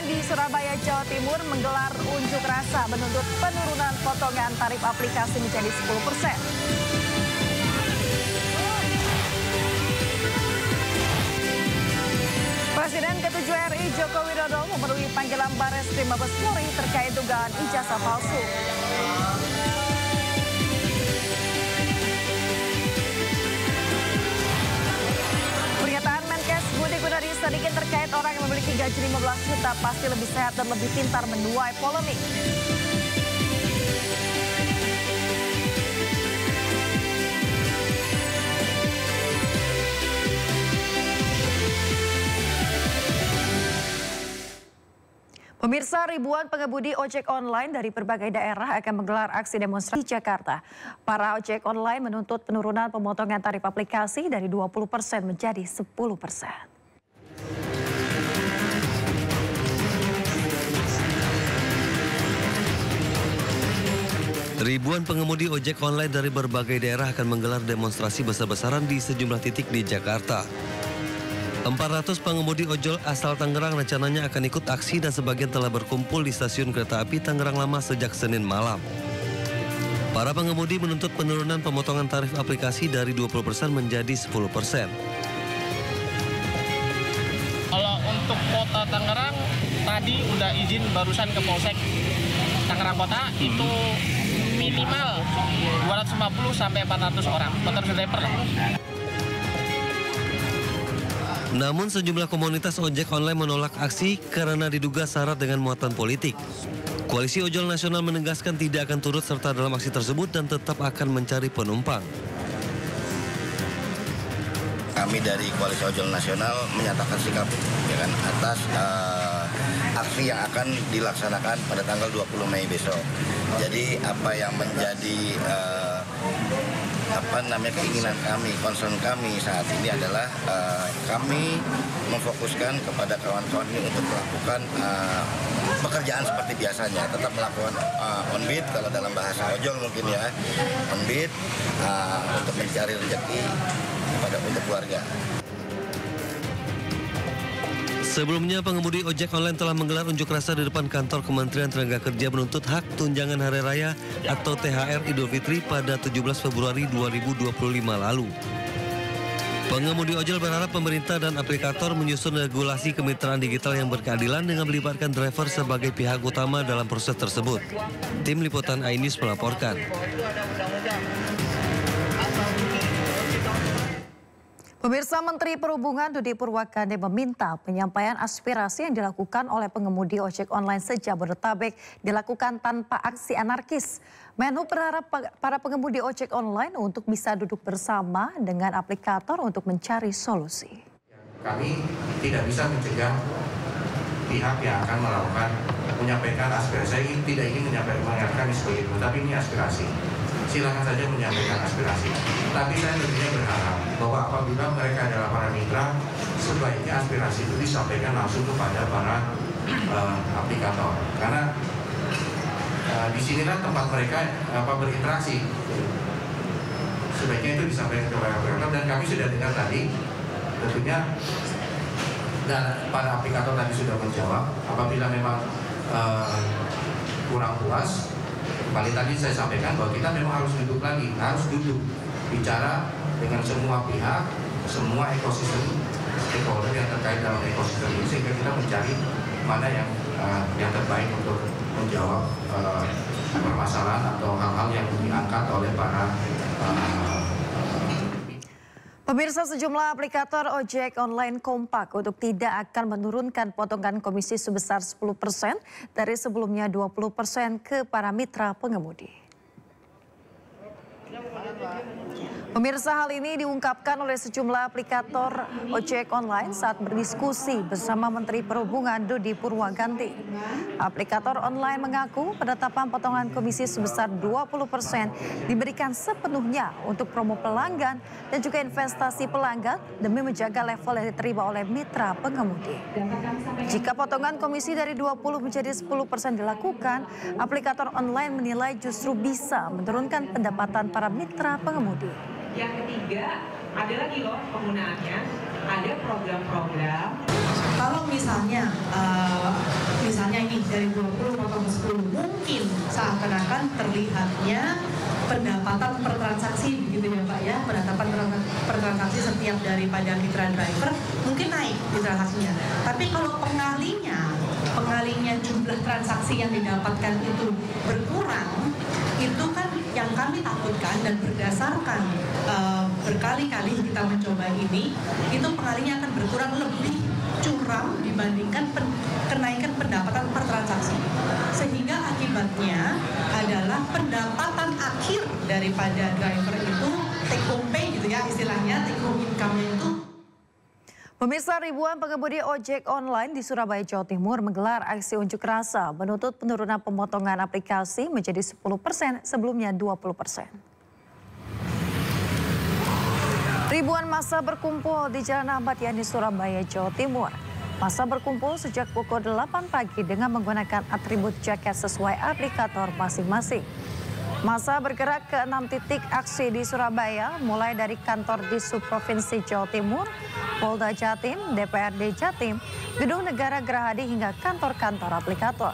Online di Surabaya, Jawa Timur menggelar unjuk rasa menuntut penurunan potongan tarif aplikasi menjadi 10%. Presiden ke-7 RI Joko Widodo memenuhi panggilan Barreskrim Mabes Polri terkait dugaan ijazah palsu. Pernyataan Menkes Budi Gunadi Sadikin terkait orang yang memiliki gaji 15 juta pasti lebih sehat dan lebih pintar menuai polemik. Pemirsa, ribuan pengemudi ojek online dari berbagai daerah akan menggelar aksi demonstrasi di Jakarta. Para ojek online menuntut penurunan pemotongan tarif aplikasi dari 20% menjadi 10%. Ribuan pengemudi ojek online dari berbagai daerah akan menggelar demonstrasi besar-besaran di sejumlah titik di Jakarta. 400 pengemudi ojol asal Tangerang rencananya akan ikut aksi dan sebagian telah berkumpul di stasiun kereta api Tangerang Lama sejak Senin malam. Para pengemudi menuntut penurunan pemotongan tarif aplikasi dari 20% menjadi 10%. Kalau untuk kota Tangerang, tadi udah izin barusan ke Polsek Tangerang Kota, itu minimal 250 sampai 400 orang, motor driver lah. Namun sejumlah komunitas ojek online menolak aksi karena diduga syarat dengan muatan politik. Koalisi Ojol Nasional menegaskan tidak akan turut serta dalam aksi tersebut dan tetap akan mencari penumpang. Kami dari Koalisi Ojol Nasional menyatakan sikap atas aksi yang akan dilaksanakan pada tanggal 20 Mei besok. Jadi apa yang menjadi keinginan kami, concern kami saat ini adalah kami memfokuskan kepada kawan-kawan ini untuk melakukan pekerjaan seperti biasanya, tetap melakukan on beat kalau dalam bahasa ojol mungkin ya, on beat untuk mencari rezeki untuk keluarga. Sebelumnya, pengemudi ojek online telah menggelar unjuk rasa di depan kantor Kementerian Tenaga Kerja menuntut hak tunjangan Hari Raya atau THR Idul Fitri pada 17 Februari 2025 lalu. Pengemudi ojol berharap pemerintah dan aplikator menyusun regulasi kemitraan digital yang berkeadilan dengan melibatkan driver sebagai pihak utama dalam proses tersebut. Tim Liputan iNews melaporkan. Pemirsa, Menteri Perhubungan Budi Purwakandi meminta penyampaian aspirasi yang dilakukan oleh pengemudi ojek online se-Jabodetabek dilakukan tanpa aksi anarkis. Menhub berharap para pengemudi ojek online untuk bisa duduk bersama dengan aplikator untuk mencari solusi. Kami tidak bisa mencegah pihak yang akan menyampaikan aspirasi. Saya tidak ingin menyampaikan seperti itu, tapi ini aspirasi. Silakan saja menyampaikan aspirasi. Tapi saya tentunya berharap bahwa apabila mereka adalah para mitra, sebaiknya aspirasi itu disampaikan langsung kepada para aplikator. Karena di sinilah tempat mereka berinteraksi. Sebaiknya itu disampaikan kepada aplikator, dan kami sudah dengar tadi, tentunya dan para aplikator tadi sudah menjawab. Apabila memang kurang puas, kembali tadi saya sampaikan bahwa kita memang harus duduk lagi, harus duduk bicara dengan semua pihak, semua ekosistem stakeholder yang terkait dalam ekosistem ini, sehingga kita mencari mana yang terbaik untuk menjawab permasalahan atau hal-hal yang diangkat oleh para Pemirsa, sejumlah aplikator ojek online kompak untuk tidak akan menurunkan potongan komisi sebesar 10% dari sebelumnya 20% ke para mitra pengemudi. Pemirsa, hal ini diungkapkan oleh sejumlah aplikator ojek online saat berdiskusi bersama Menteri Perhubungan Budi Purwakandi. Aplikator online mengaku penetapan potongan komisi sebesar 20% diberikan sepenuhnya untuk promo pelanggan dan juga investasi pelanggan demi menjaga level yang diterima oleh mitra pengemudi. Jika potongan komisi dari 20 menjadi 10% dilakukan, aplikator online menilai justru bisa menurunkan pendapatan para mitra pengemudi. Yang ketiga, Ada lagi loh penggunaannya, ada program-program. Kalau misalnya ini dari 20 potong 10, mungkin seakan-akan terlihatnya pendapatan per transaksi begitu ya Pak ya, pendapatan per transaksi setiap daripada mitra driver mungkin naik di transaksinya. Tapi kalau pengalinya jumlah transaksi yang didapatkan itu berkurang, itu kan yang kami takutkan, dan berdasarkan berkali-kali kita mencoba ini, itu pengalinya akan berkurang lebih curam dibandingkan kenaikan pendapatan per transaksi. Sehingga akibatnya adalah pendapatan akhir daripada driver itu take home pay gitu ya istilahnya, take home income-nya itu. Pemirsa, ribuan pengemudi ojek online di Surabaya, Jawa Timur menggelar aksi unjuk rasa menuntut penurunan pemotongan aplikasi menjadi 10%, sebelumnya 20%. Ribuan massa berkumpul di Jalan Ahmad Yani, Surabaya, Jawa Timur. Massa berkumpul sejak pukul 8 pagi dengan menggunakan atribut jaket sesuai aplikator masing-masing. Massa bergerak ke 6 titik aksi di Surabaya, mulai dari kantor Dishub Provinsi Jawa Timur, Polda Jatim, DPRD Jatim, Gedung Negara Gerahadi hingga kantor-kantor aplikator.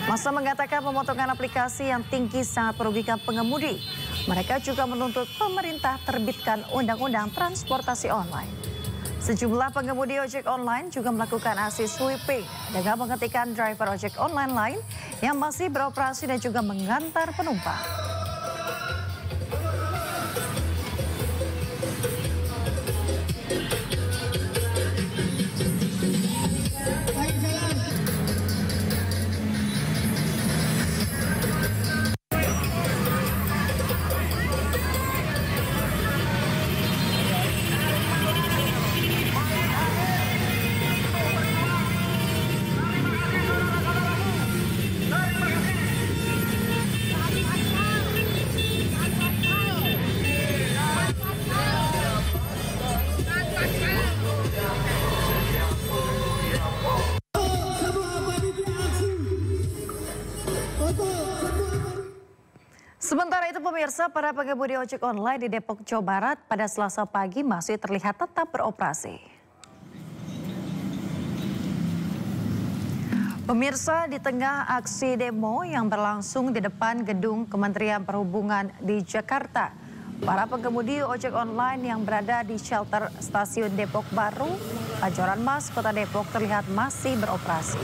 Massa mengatakan pemotongan aplikasi yang tinggi sangat merugikan pengemudi. Mereka juga menuntut pemerintah terbitkan undang-undang transportasi online. Sejumlah pengemudi ojek online juga melakukan aksi sweeping dengan menghentikan driver ojek online lain yang masih beroperasi dan juga mengantar penumpang. Sementara itu pemirsa, para pengemudi ojek online di Depok, Jawa Barat pada Selasa pagi masih terlihat tetap beroperasi. Pemirsa, di tengah aksi demo yang berlangsung di depan gedung Kementerian Perhubungan di Jakarta, para pengemudi ojek online yang berada di shelter stasiun Depok Baru, Pajoran Mas, Kota Depok terlihat masih beroperasi.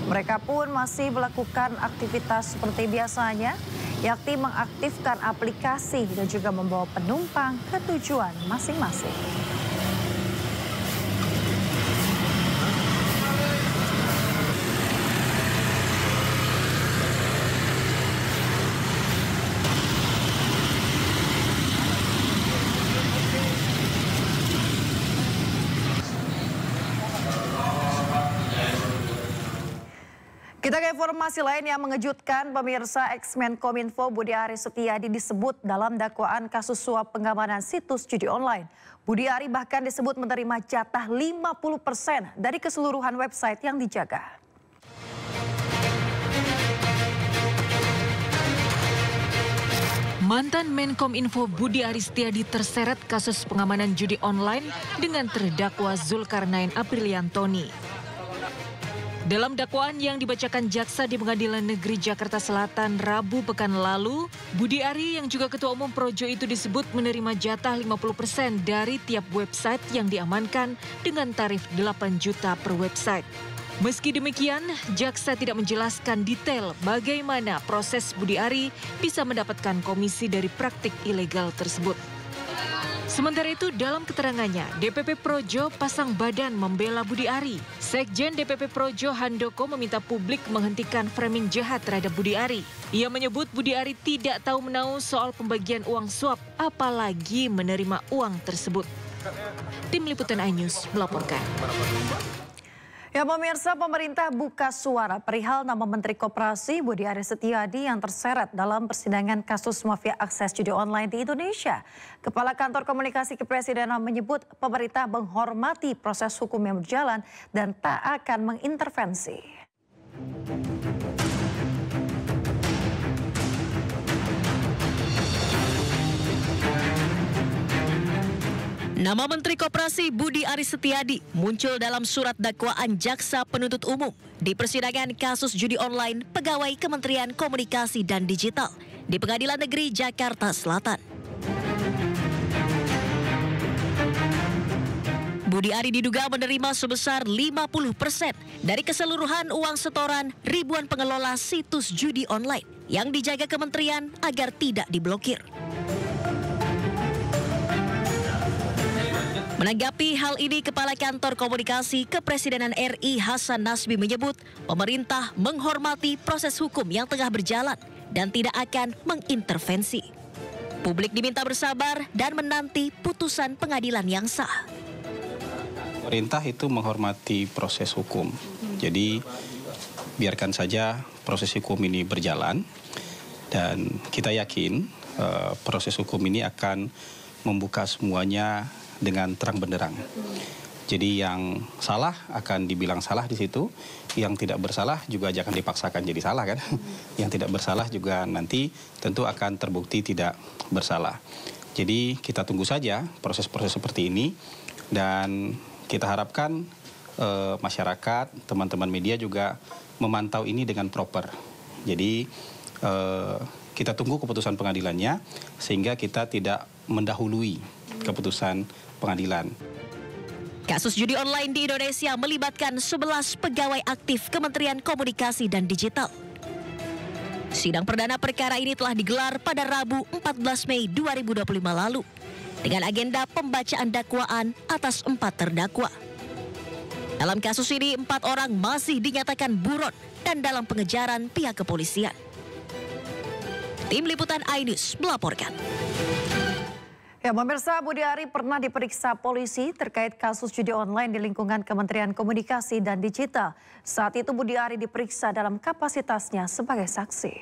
Mereka pun masih melakukan aktivitas seperti biasanya, yakni mengaktifkan aplikasi dan juga membawa penumpang ke tujuan masing-masing. Kita ke informasi lain yang mengejutkan pemirsa. Ex-Menkominfo Budi Ari Setiadi disebut dalam dakwaan kasus suap pengamanan situs judi online. Budi Ari bahkan disebut menerima jatah 50% dari keseluruhan website yang dijaga. Mantan Menkominfo Budi Ari Setiadi terseret kasus pengamanan judi online dengan terdakwa Zulkarnain Apriliantoni. Dalam dakwaan yang dibacakan jaksa di Pengadilan Negeri Jakarta Selatan Rabu pekan lalu, Budi Ari yang juga Ketua Umum Projo itu disebut menerima jatah 50% dari tiap website yang diamankan dengan tarif 8 juta per website. Meski demikian, jaksa tidak menjelaskan detail bagaimana proses Budi Ari bisa mendapatkan komisi dari praktik ilegal tersebut. Sementara itu dalam keterangannya, DPP Projo pasang badan membela Budi Ari. Sekjen DPP Projo Handoko meminta publik menghentikan framing jahat terhadap Budi Ari. Ia menyebut Budi Ari tidak tahu menahu soal pembagian uang suap, apalagi menerima uang tersebut. Tim Liputan iNews melaporkan. Ya pemirsa, pemerintah buka suara perihal nama Menteri Koperasi Budi Ari Setiadi yang terseret dalam persidangan kasus mafia akses judi online di Indonesia. Kepala Kantor Komunikasi Kepresidenan menyebut pemerintah menghormati proses hukum yang berjalan dan tak akan mengintervensi. Nama Menteri Koperasi Budi Aris Setiadi muncul dalam surat dakwaan jaksa penuntut umum di persidangan kasus judi online pegawai Kementerian Komunikasi dan Digital di Pengadilan Negeri Jakarta Selatan. Budi Ari diduga menerima sebesar 50% dari keseluruhan uang setoran ribuan pengelola situs judi online yang dijaga kementerian agar tidak diblokir. Menanggapi hal ini, Kepala Kantor Komunikasi Kepresidenan RI Hasan Nasbi menyebut pemerintah menghormati proses hukum yang tengah berjalan dan tidak akan mengintervensi. Publik diminta bersabar dan menanti putusan pengadilan yang sah. Pemerintah itu menghormati proses hukum, jadi biarkan saja proses hukum ini berjalan dan kita yakin proses hukum ini akan membuka semuanya dengan terang benderang. Jadi yang salah akan dibilang salah di situ, yang tidak bersalah juga jangan dipaksakan jadi salah kan. Yang tidak bersalah juga nanti tentu akan terbukti tidak bersalah. Jadi kita tunggu saja proses-proses seperti ini dan kita harapkan masyarakat, teman-teman media juga memantau ini dengan proper. Jadi kita tunggu keputusan pengadilannya sehingga kita tidak mendahului keputusan pengadilan. Kasus judi online di Indonesia melibatkan 11 pegawai aktif Kementerian Komunikasi dan Digital. Sidang perdana perkara ini telah digelar pada Rabu 14 Mei 2025 lalu dengan agenda pembacaan dakwaan atas 4 terdakwa. Dalam kasus ini 4 orang masih dinyatakan buron dan dalam pengejaran pihak kepolisian. Tim Liputan iNews melaporkan. Ya, pemirsa, Budi Ari pernah diperiksa polisi terkait kasus judi online di lingkungan Kementerian Komunikasi dan Digital. Saat itu Budi Ari diperiksa dalam kapasitasnya sebagai saksi.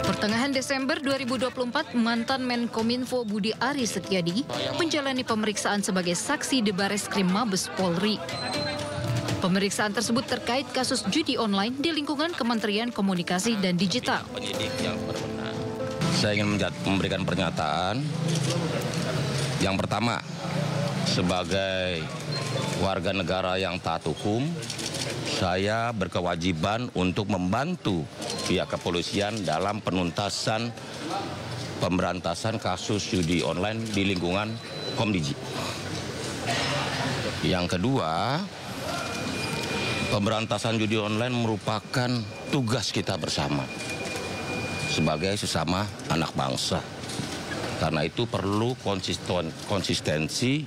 Pertengahan Desember 2024, mantan Menkominfo Budi Ari Setiadi menjalani pemeriksaan sebagai saksi di Bareskrim Mabes Polri. Pemeriksaan tersebut terkait kasus judi online di lingkungan Kementerian Komunikasi dan Digital. Saya ingin memberikan pernyataan. Yang pertama, sebagai warga negara yang taat hukum, saya berkewajiban untuk membantu pihak kepolisian dalam penuntasan pemberantasan kasus judi online di lingkungan Komdigi. Yang kedua, pemberantasan judi online merupakan tugas kita bersama sebagai sesama anak bangsa. Karena itu perlu konsistensi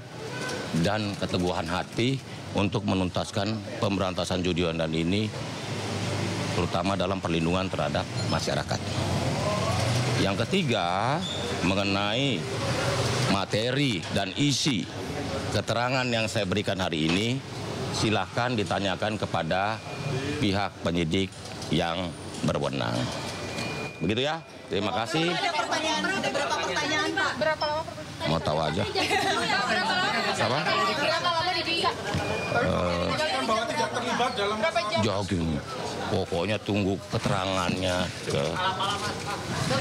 dan keteguhan hati untuk menuntaskan pemberantasan judi online ini, terutama dalam perlindungan terhadap masyarakat. Yang ketiga, mengenai materi dan isi keterangan yang saya berikan hari ini, silahkan ditanyakan kepada pihak penyidik yang berwenang. Begitu ya, terima kasih. Ada pertanyaan, ada berapa pertanyaan Pak? Berapa lama? Mau tahu aja. Apa? Berapa lama diperiksa? Bahwa tidak terlibat dalam jogging. Pokoknya tunggu keterangannya ke.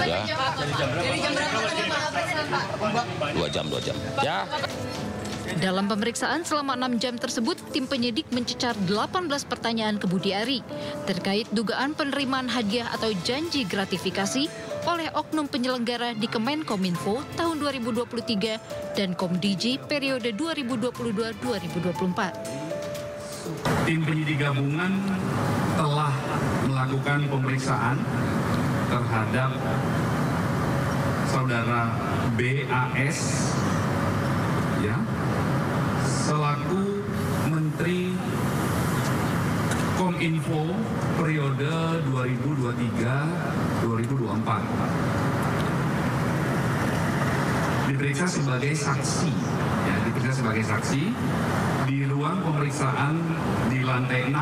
Ya. Dari jam berapa Pak? 2 jam. Ya. Dalam pemeriksaan selama 6 jam tersebut, tim penyidik mencecar 18 pertanyaan ke Budi Ari terkait dugaan penerimaan hadiah atau janji gratifikasi oleh oknum penyelenggara di Kemenkominfo tahun 2023 dan Komdigi periode 2022-2024. Tim penyidik gabungan telah melakukan pemeriksaan terhadap saudara BAS, ya, selaku Menteri Kominfo periode 2023-2024. Diperiksa sebagai saksi, ya, diperiksa sebagai saksi di ruang pemeriksaan di lantai 6,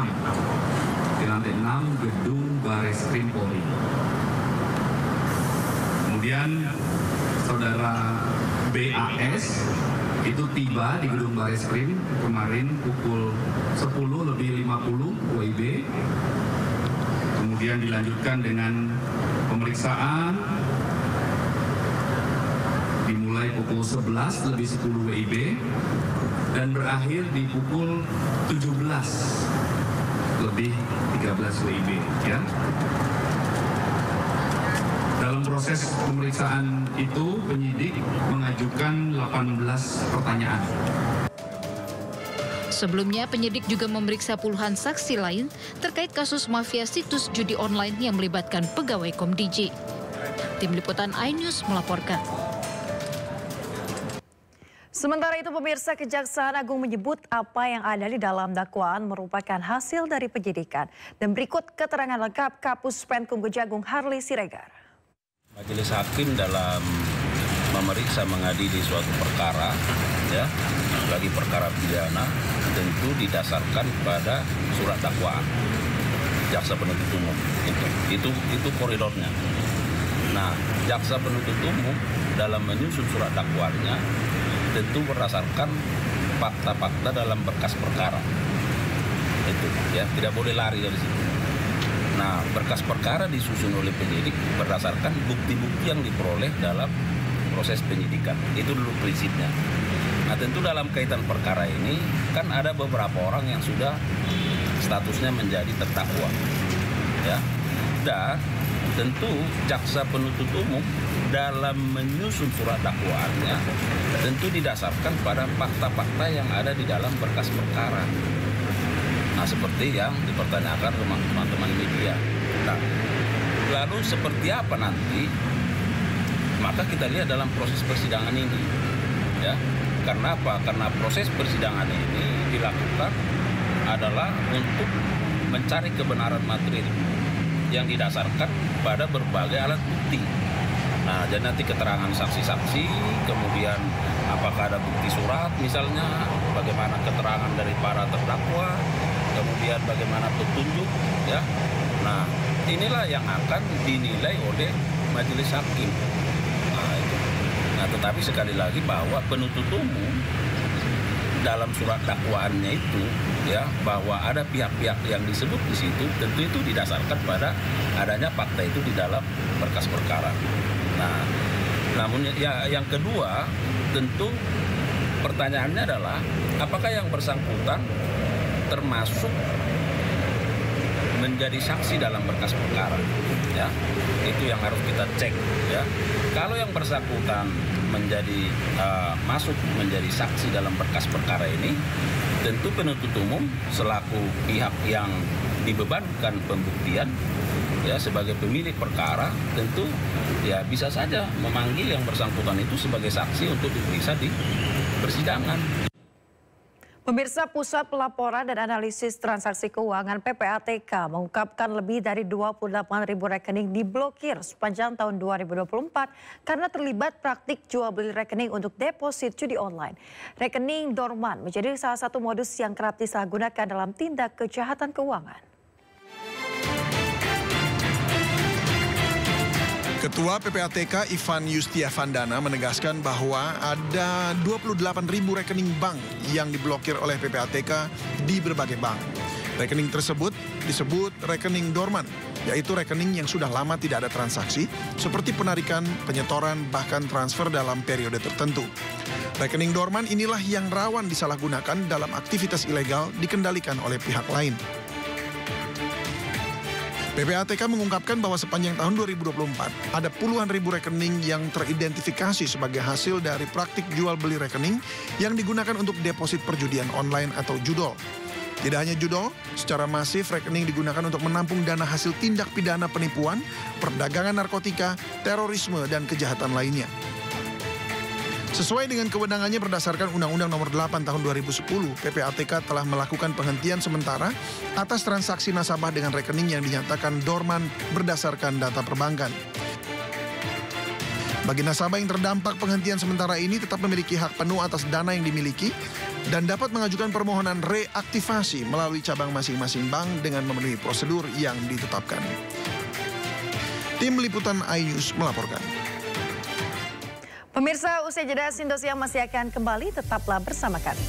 gedung Bareskrim Polri. Kemudian saudara BAS itu tiba di gedung Bareskrim kemarin pukul 10:50 WIB. Kemudian dilanjutkan dengan pemeriksaan pukul 11 lebih 10 WIB dan berakhir di pukul 17 lebih 13 WIB. Ya. Dalam proses pemeriksaan itu, penyidik mengajukan 18 pertanyaan. Sebelumnya, penyidik juga memeriksa puluhan saksi lain terkait kasus mafia situs judi online yang melibatkan pegawai Komdiji. Tim Liputan iNews melaporkan. Sementara itu, pemirsa, Kejaksaan Agung menyebut apa yang ada di dalam dakwaan merupakan hasil dari penyidikan. Dan berikut keterangan lengkap Kapus Penkum Kejagung Harley Siregar. Majelis Hakim dalam memeriksa mengadili suatu perkara, ya, bagi perkara pidana, tentu didasarkan pada surat dakwaan jaksa penuntut umum. Itu koridornya. Nah, jaksa penuntut umum dalam menyusun surat dakwaannya tentu berdasarkan fakta-fakta dalam berkas perkara. Itu, ya, tidak boleh lari dari situ. Nah, berkas perkara disusun oleh penyidik berdasarkan bukti-bukti yang diperoleh dalam proses penyidikan. Itu dulu prinsipnya. Nah, tentu dalam kaitan perkara ini kan ada beberapa orang yang sudah statusnya menjadi terdakwa, ya. Dan tentu jaksa penuntut umum dalam menyusun surat dakwaannya tentu didasarkan pada fakta-fakta yang ada di dalam berkas perkara. Nah, seperti yang dipertanyakan teman-teman media. Nah, lalu seperti apa nanti? Maka kita lihat dalam proses persidangan ini, ya. Karena apa? Karena proses persidangan ini dilakukan adalah untuk mencari kebenaran material yang didasarkan pada berbagai alat bukti. Nah, jadi nanti keterangan saksi-saksi, kemudian apakah ada bukti surat misalnya, bagaimana keterangan dari para terdakwa, kemudian bagaimana petunjuk, ya. Nah, inilah yang akan dinilai oleh majelis hakim. Nah, tetapi sekali lagi bahwa penuntut umum dalam surat dakwaannya itu, ya, bahwa ada pihak-pihak yang disebut di situ, tentu itu didasarkan pada adanya fakta itu di dalam berkas perkara. Nah, namun ya, yang kedua tentu pertanyaannya adalah apakah yang bersangkutan termasuk menjadi saksi dalam berkas perkara, ya. Itu yang harus kita cek, ya. Kalau yang bersangkutan masuk menjadi saksi dalam berkas perkara ini, tentu penuntut umum selaku pihak yang dibebankan pembuktian, ya, sebagai pemilik perkara, tentu ya bisa saja memanggil yang bersangkutan itu sebagai saksi untuk diperiksa di persidangan. Pemirsa, Pusat Pelaporan dan Analisis Transaksi Keuangan PPATK mengungkapkan lebih dari 28.000 rekening diblokir sepanjang tahun 2024 karena terlibat praktik jual beli rekening untuk deposit judi online. Rekening dorman menjadi salah satu modus yang kerap disalahgunakan dalam tindak kejahatan keuangan. Ketua PPATK Ivan Yustiavandana menegaskan bahwa ada 28.000 rekening bank yang diblokir oleh PPATK di berbagai bank. Rekening tersebut disebut rekening dorman, yaitu rekening yang sudah lama tidak ada transaksi, seperti penarikan, penyetoran, bahkan transfer dalam periode tertentu. Rekening dorman inilah yang rawan disalahgunakan dalam aktivitas ilegal dikendalikan oleh pihak lain. PPATK mengungkapkan bahwa sepanjang tahun 2024 ada puluhan ribu rekening yang teridentifikasi sebagai hasil dari praktik jual beli rekening yang digunakan untuk deposit perjudian online atau judol. Tidak hanya judol, secara masif rekening digunakan untuk menampung dana hasil tindak pidana penipuan, perdagangan narkotika, terorisme, dan kejahatan lainnya. Sesuai dengan kewenangannya berdasarkan Undang-Undang Nomor 8 Tahun 2010, PPATK telah melakukan penghentian sementara atas transaksi nasabah dengan rekening yang dinyatakan dorman berdasarkan data perbankan. Bagi nasabah yang terdampak penghentian sementara ini tetap memiliki hak penuh atas dana yang dimiliki dan dapat mengajukan permohonan reaktivasi melalui cabang masing-masing bank dengan memenuhi prosedur yang ditetapkan. Tim Liputan iNews melaporkan. Pemirsa, usai jeda Indosiar masih akan kembali, tetaplah bersama kami.